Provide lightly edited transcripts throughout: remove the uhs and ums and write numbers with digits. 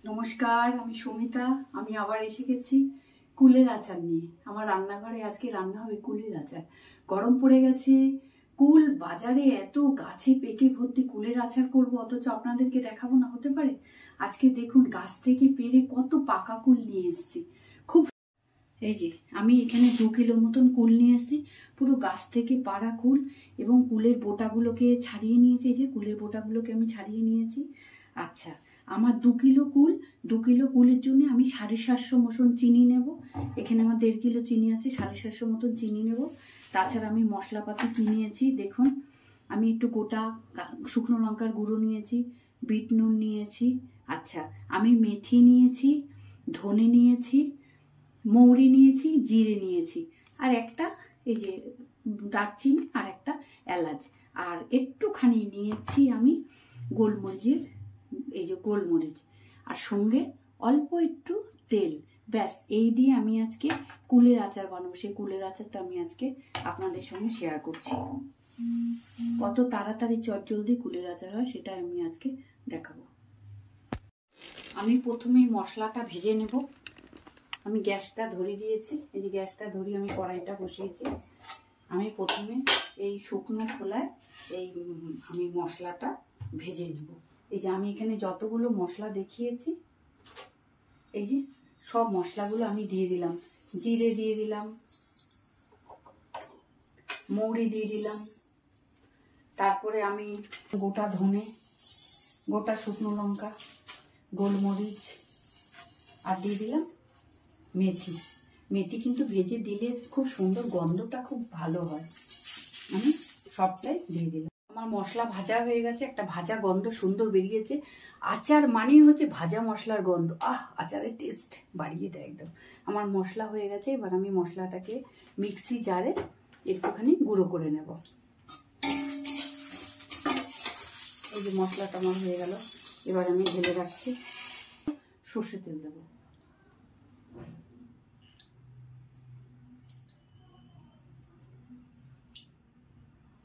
নমস্কার, আমি সমিতা। আমি আবার এসে গেছি কুলের আচার নিয়ে। আমার রান্নাঘরে আজকে রান্না হবে কুলের আচার। গরম পড়ে গেছে, কুল বাজারে এত গাছে পেকে ভর্তি। কুলের আচার করব অথচ আপনাদেরকে দেখাবো না, হতে পারে? আজকে দেখুন গাছ থেকে পেরে কত পাকা কুল নিয়ে এসেছি। খুব এই যে আমি এখানে 2 কিলো মতন কুল নিয়ে এসেছি, পুরো গাছ থেকে পাড়া কুল, এবং কুলের বোটাগুলোকে ছাড়িয়ে নিয়েছি। এই যে কুলের বোটাগুলোকে আমি ছাড়িয়ে নিয়েছি। আচ্ছা, আমার 2 কিলো কুলের জন্য আমি 750 মতন চিনি নেব। এখানে আমার 1.5 কিলো চিনি আছে, 750 মতন চিনি নেব। তাছাড়া আমি মশলাপাতি কি নিয়েছি দেখুন। আমি একটু গোটা শুকনো লঙ্কার গুঁড়ো নিয়েছি, বিট নুন নিয়েছি। আচ্ছা, আমি মেথি নিয়েছি, ধনে নিয়েছি, মৌরি নিয়েছি, জিরে নিয়েছি, আর একটা এই যে দারচিনি, আর একটা এলাচ, আর একটুখানি নিয়েছি আমি গোলমরিচের, এই যে গোলমরিচ, আর সঙ্গে অল্প একটু তেল। ব্যাস, এই দিয়ে আমি আজকে কুলের আচার বানাবো। সেই কুলের আচারটা আমি আজকে আপনাদের সঙ্গে শেয়ার করছি। কত তাড়াতাড়ি চটজলদি কুলের আচার হয় সেটা আমি আজকে দেখাবো। আমি প্রথমেই মশলাটা ভেজে নেব। আমি গ্যাসটা ধরিয়ে দিয়েছি, এই যে গ্যাসটা ধরিয়ে আমি কড়াইটা বসিয়েছি। আমি প্রথমে এই শুকনো খোলায় আমি মশলাটা ভেজে নেব। এই যে আমি এখানে যতগুলো মশলা দেখিয়েছি, এই যে সব মশলাগুলো আমি দিয়ে দিলাম। জিরে দিয়ে দিলাম, মৌরি দিয়ে দিলাম, তারপরে আমি গোটা ধনে, গোটা শুকনো লঙ্কা, গোলমরিচ, আর দিয়ে দিলাম মেথি। মেথি কিন্তু ভেজে দিলে খুব সুন্দর, গন্ধটা খুব ভালো হয়। আমি সবটাই দিয়ে দিলাম। আমার মশলা ভাজা হয়ে গেছে, একটা ভাজা গন্ধ সুন্দর বেরিয়েছে। আচার মানেই হচ্ছে ভাজা মশলার গন্ধ। আচারের টেস্ট বাড়িয়ে দেয় একদম। আমার মশলা হয়ে গেছে, এবার আমি মশলাটাকে মিক্সি জারে একটুখানি গুঁড়ো করে নেব। এই যে মশলাটা আমার হয়ে গেল, এবার আমি ঢেলে রাখছি। সর্ষে তেল দেবো।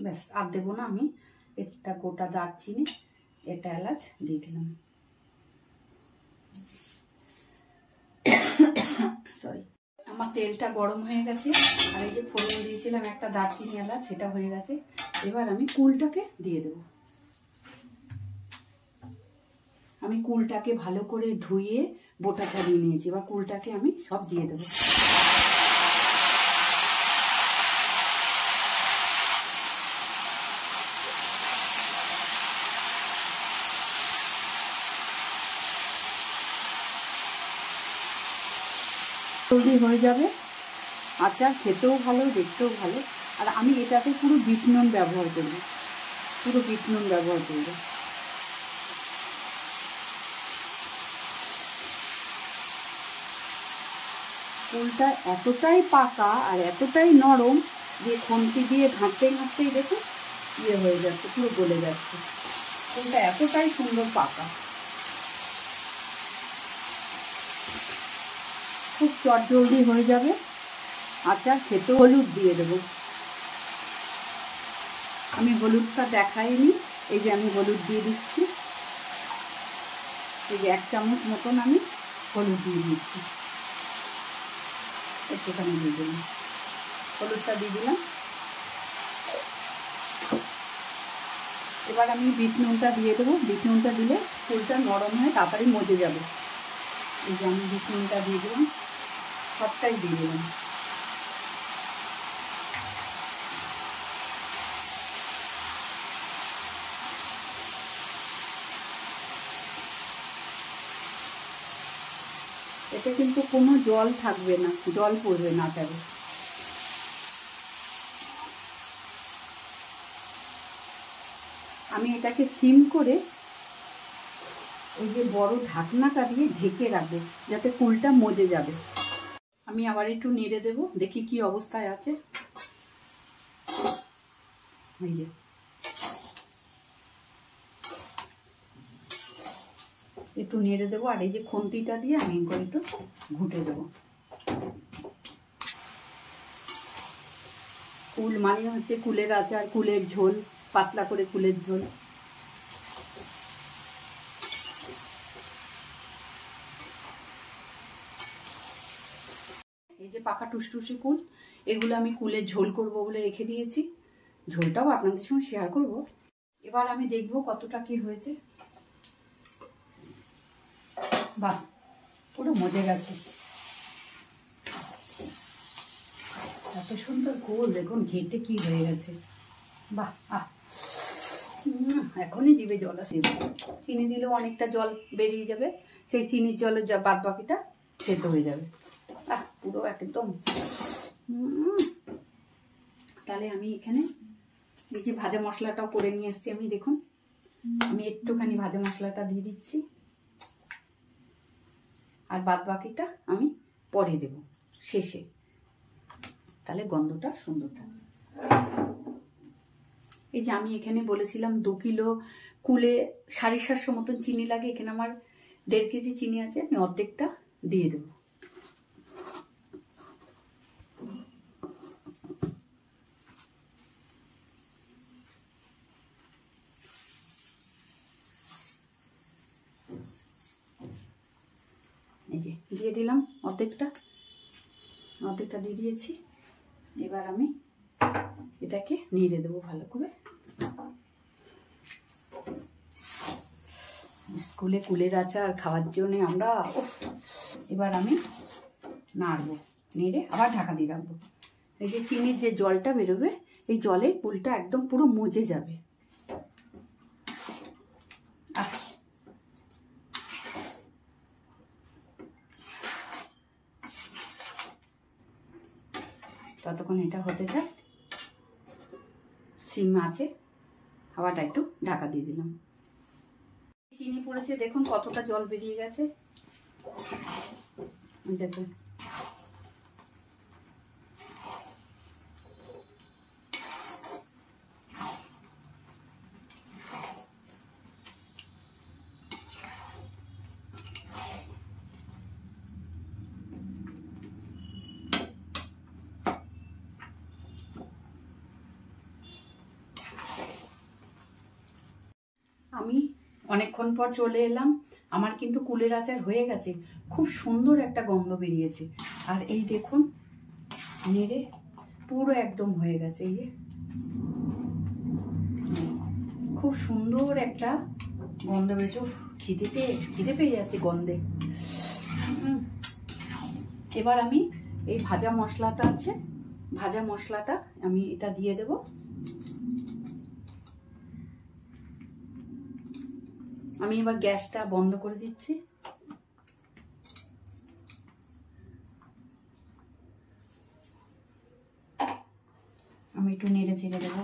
ব্যাস, আর দেবো না। আমি একটা গোটা দারচিনি, এটা এলাচ দিয়ে দিলাম। সরি, আমার তেলটা গরম হয়ে গেছে, আর এই যে ফোড়ন দিয়েছিলাম একটা দারচিনি এলাচ, সেটা হয়ে গেছে। এবার আমি কুলটাকে দিয়ে দেবো। আমি কুলটাকে ভালো করে ধুয়ে বোটা ছাড়িয়ে নিয়েছি। এবার কুলটাকে আমি সব দিয়ে দেবো। জলদি হয়ে যাবে আচার, খেতেও ভালো, দেখতেও ভালো। আর আমি এটাতে পুরো বিট নুন ব্যবহার করব, পুরো বিট নুন ব্যবহার করব। কুলটা এতটাই পাকা আর এতটাই নরম যে খুন্তি দিয়ে ঘাঁটতে ঘাঁটতেই দেখে হয়ে যাচ্ছে, পুরো গলে যাচ্ছে। কুলটা এতটাই সুন্দর পাকা, খুব চটজলদি হয়ে যাবে আচার, খেতে। হলুদ দিয়ে দেবো। আমি হলুদটা দেখাইনি, এই যে আমি হলুদ দিয়ে দিচ্ছি। এই যে 1 চামচ মতন আমি হলুদ দিয়ে দিচ্ছি। একটুখানি দিয়ে দিলাম, হলুদটা দিয়ে দিলাম। এবার আমি বিট নুনটা দিয়ে দেবো। বিট নুনটা দিলে কুলটা নরম হয়ে তাড়াতাড়ি মজে যাবে। এই যে আমি বিট নুনটা দিয়ে দিলাম, সবটাই দিয়ে দিলাম। এতে কিন্তু কোনো জল থাকবে না, জল পড়বে না আচারে। আমি এটাকে সিম করে এই যে বড় ঢাকনাটা দিয়ে ঢেকে রাখবো, যাতে কুলটা মজে যাবে। আমি আবার একটু নেড়ে দেবো, দেখি কি অবস্থায় আছে। এই যে একটু নেড়ে দেবো, আর এই যে খুন্তিটা দিয়ে আমি একটু ঘুটে দেবো। কুল মানে হচ্ছে কুলের আচার, কুলের ঝোল, পাতলা করে কুলের ঝোল। পাকা টুসটুসি কুল, এগুলো আমি কুলের ঝোল করব বলে রেখে দিয়েছি। ঝোলটাও আপনাদের সঙ্গে শেয়ার করব। এবার আমি দেখব কতটা কি হয়েছে। বাহ, পুরো মজে গেছে। এত সুন্দর কুল দেখুন ঘেটে কি হয়ে গেছে। বাহ, এখনই জিভে জল আসে। চিনি দিলেও অনেকটা জল বেরিয়ে যাবে, সেই চিনির জলের বাদ বাকিটা সেদ্ধ হয়ে যাবে। পুরো একদম। তাহলে আমি এখানে এই যে ভাজা মশলাটাও করে নিয়ে এসছি আমি, দেখুন আমি একটুখানি ভাজা মশলাটা দিয়ে দিচ্ছি, আর বাদ বাকিটা আমি পরে দেব শেষে, তাহলে গন্ধটা সুন্দর থাকবে। এই যে আমি এখানে বলেছিলাম 2 কিলো কুলে 750 মতন চিনি লাগে, এখানে আমার 1.5 কেজি চিনি আছে, আমি অর্ধেকটা দিয়ে দেব। এই যে দিয়ে দিলাম অর্ধেকটা দিয়ে দিয়েছি। এবার আমি এটাকে নেড়ে দেবো ভালো করে। স্কুলে কুলের আচার খাওয়ার জন্য আমরা এবার আমি নাড়বো, নেড়ে আবার ঢাকা দিয়ে রাখবো। এই যে চিনির যে জলটা বেরোবে, এই জলে কুলটা একদম পুরো মজে যাবে। ততক্ষণ এটা হতে যায়, সিম আছে, হাওয়াটা একটু ঢাকা দিয়ে দিলাম। চিনি পড়েছে, দেখুন কতটা জল বেরিয়ে গেছে। দেখুন আমি অনেকক্ষণ পর চলে এলাম, আমার কিন্তু কুলের আচার হয়ে গেছে, খুব সুন্দর একটা গন্ধ বেরিয়েছে। আর এই দেখুন নেড়ে পুরো একদম হয়ে গেছে। এই যে খুব সুন্দর একটা গন্ধ বেরোচ্ছে, খিদে পেয়ে যাচ্ছে গন্ধে। এবার আমি এই ভাজা মশলাটা আছে, ভাজা মশলাটা আমি এটা দিয়ে দেব। আমি এবার গ্যাসটা বন্ধ করে দিচ্ছি। আমি একটু নেড়ে চেড়ে দেবো।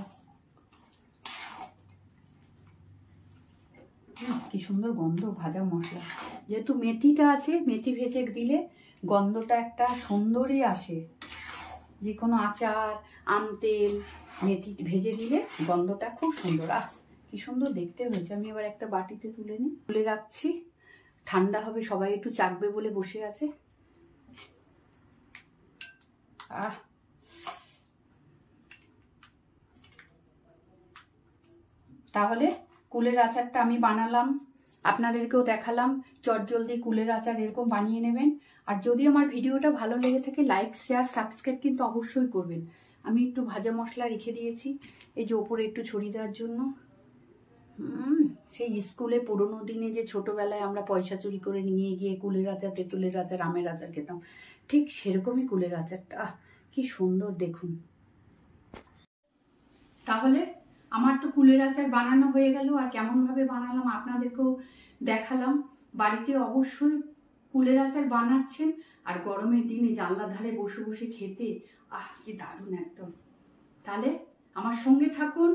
কি সুন্দর গন্ধ ভাজা মশলা, যেহেতু মেথিটা আছে, মেথি ভেজে দিলে গন্ধটা একটা সুন্দরই আসে। যে কোনো আচার, আম তেল, মেথি ভেজে দিলে গন্ধটা খুব সুন্দর। কি সুন্দর দেখতে হয়েছে। আমি এবার একটা বাটিতে তুলে রাখছি, ঠান্ডা হবে, সবাই একটু চাখবে বলে বসে আছে। তাহলে কুলের আচারটা আমি বানালাম, আপনাদেরকেও দেখালাম। চটজলদি কুলের আচার এরকম বানিয়ে নেবেন। আর যদি আমার ভিডিওটা ভালো লেগে থাকে, লাইক শেয়ার সাবস্ক্রাইব কিন্তু অবশ্যই করবেন। আমি একটু ভাজা মশলা রেখে দিয়েছি এই যে ওপরে একটু ছড়িয়ে দেওয়ার জন্য। সেই স্কুলে পুরোনো দিনে যে ছোটবেলায় আমরা পয়সা চুরি করে নিয়ে গিয়ে কুলের আচার, তেঁতুলের আচার, আমের আচার খেতাম, ঠিক সেরকমই কুলের আচারটা। কি সুন্দর দেখুন। তাহলে আমার তো কুলের আচার বানানো হয়ে গেল, আর কেমনভাবে বানালাম আপনাদেরকেও দেখালাম। বাড়িতে অবশ্যই কুলের আচার বানাচ্ছেন, আর গরমের দিনে জানলার ধারে বসে বসে খেতে কি দারুণ একদম। তাহলে আমার সঙ্গে থাকুন,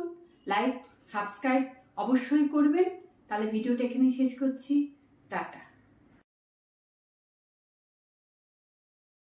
লাইক সাবস্ক্রাইব অবশ্যই করবেন। তাহলে ভিডিওটা এখানেই শেষ করছি, টাটা।